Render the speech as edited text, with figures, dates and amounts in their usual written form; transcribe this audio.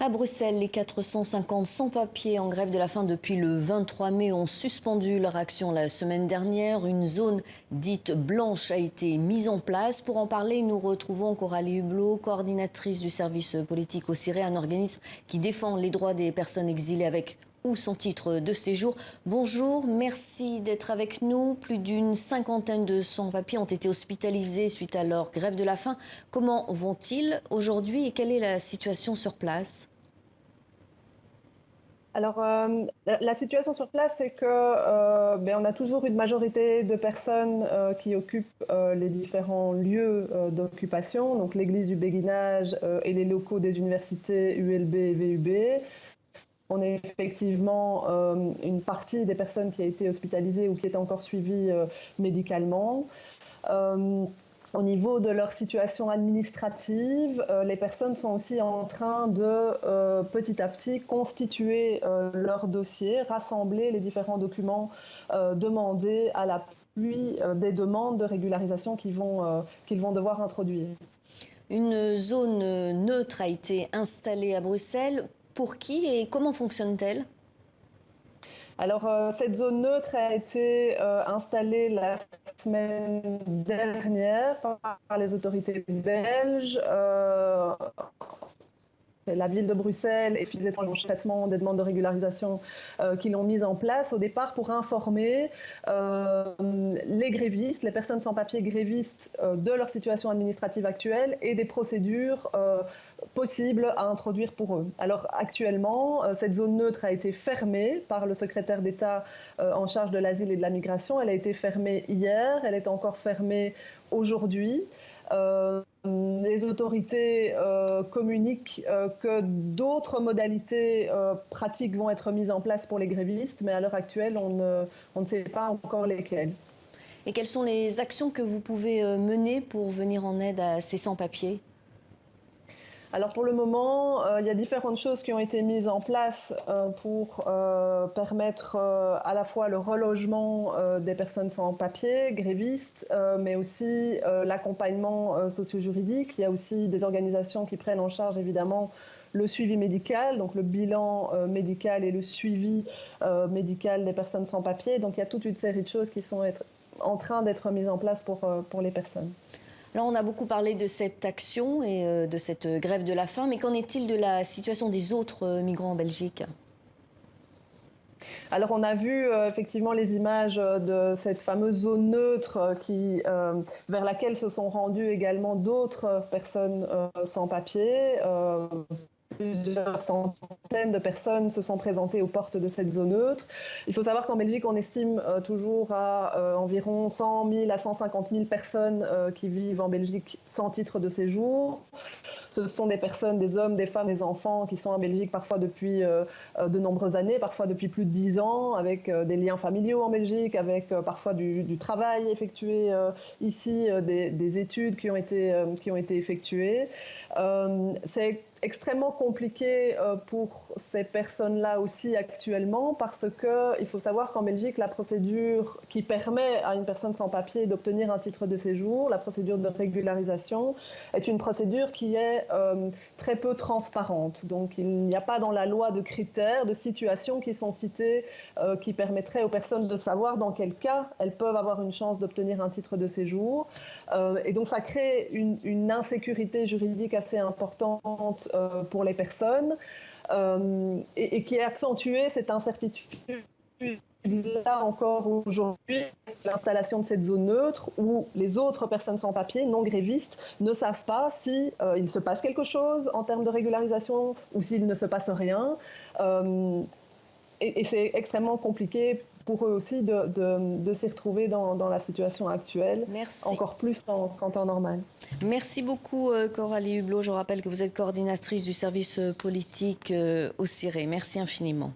À Bruxelles, les 450 sans-papiers en grève de la faim depuis le 23 mai ont suspendu leur action la semaine dernière. Une zone dite blanche a été mise en place. Pour en parler, nous retrouvons Coralie Hublot, coordinatrice du service politique au CIRE, un organisme qui défend les droits des personnes exilées avec ou sans titre de séjour. Bonjour, merci d'être avec nous. Plus d'une cinquantaine de sans-papiers ont été hospitalisés suite à leur grève de la faim. Comment vont-ils aujourd'hui et quelle est la situation sur place ? Alors, la situation sur place, c'est que on a toujours une majorité de personnes qui occupent les différents lieux d'occupation, donc l'église du Béguinage et les locaux des universités ULB et VUB. On a effectivement une partie des personnes qui a été hospitalisée ou qui est encore suivie médicalement. Au niveau de leur situation administrative, les personnes sont aussi en train de petit à petit constituer leur dossier, rassembler les différents documents demandés à l'appui des demandes de régularisation qu'ils vont devoir introduire. Une zone neutre a été installée à Bruxelles. Pour qui et comment fonctionne-t-elle ? Alors, cette zone neutre a été installée la semaine dernière par les autorités belges. La ville de Bruxelles et Fils dans traitement des demandes de régularisation qui l'ont mise en place au départ pour informer les grévistes, les personnes sans papier grévistes de leur situation administrative actuelle et des procédures possibles à introduire pour eux. Alors actuellement, cette zone neutre a été fermée par le secrétaire d'État en charge de l'asile et de la migration. Elle a été fermée hier, elle est encore fermée aujourd'hui. Les autorités communiquent que d'autres modalités pratiques vont être mises en place pour les grévistes, mais à l'heure actuelle, on ne sait pas encore lesquelles. Et quelles sont les actions que vous pouvez mener pour venir en aide à ces sans-papiers ? Alors pour le moment, il y a différentes choses qui ont été mises en place pour permettre à la fois le relogement des personnes sans papier, grévistes, mais aussi l'accompagnement socio-juridique. Il y a aussi des organisations qui prennent en charge évidemment le suivi médical, donc le bilan médical et le suivi médical des personnes sans papier. Donc il y a toute une série de choses qui sont en train d'être mises en place pour les personnes. Alors on a beaucoup parlé de cette action et de cette grève de la faim, mais qu'en est-il de la situation des autres migrants en Belgique ? Alors on a vu effectivement les images de cette fameuse zone neutre vers laquelle se sont rendues également d'autres personnes sans papier. Plusieurs centaines de personnes se sont présentées aux portes de cette zone neutre. Il faut savoir qu'en Belgique, on estime toujours à environ 100 000 à 150 000 personnes qui vivent en Belgique sans titre de séjour. Ce sont des personnes, des hommes, des femmes, des enfants qui sont en Belgique parfois depuis de nombreuses années, parfois depuis plus de 10 ans, avec des liens familiaux en Belgique, avec parfois du travail effectué ici, des études qui ont été effectuées. C'est extrêmement compliqué pour ces personnes-là aussi actuellement parce qu'il faut savoir qu'en Belgique, la procédure qui permet à une personne sans papier d'obtenir un titre de séjour, la procédure de régularisation, est une procédure qui est très peu transparente. Donc il n'y a pas dans la loi de critères, de situations qui sont citées qui permettraient aux personnes de savoir dans quel cas elles peuvent avoir une chance d'obtenir un titre de séjour. Et donc ça crée une insécurité juridique assez importante pour les personnes et qui est accentuée cette incertitude là encore aujourd'hui, l'installation de cette zone neutre où les autres personnes sans papier, non grévistes, ne savent pas si il se passe quelque chose en termes de régularisation ou s'il ne se passe rien. Et c'est extrêmement compliqué pour eux aussi de s'y retrouver dans la situation actuelle. Merci. Encore plus qu'en temps normal. Merci beaucoup Coralie Hublot. Je rappelle que vous êtes coordinatrice du service politique au CIRE. Merci infiniment.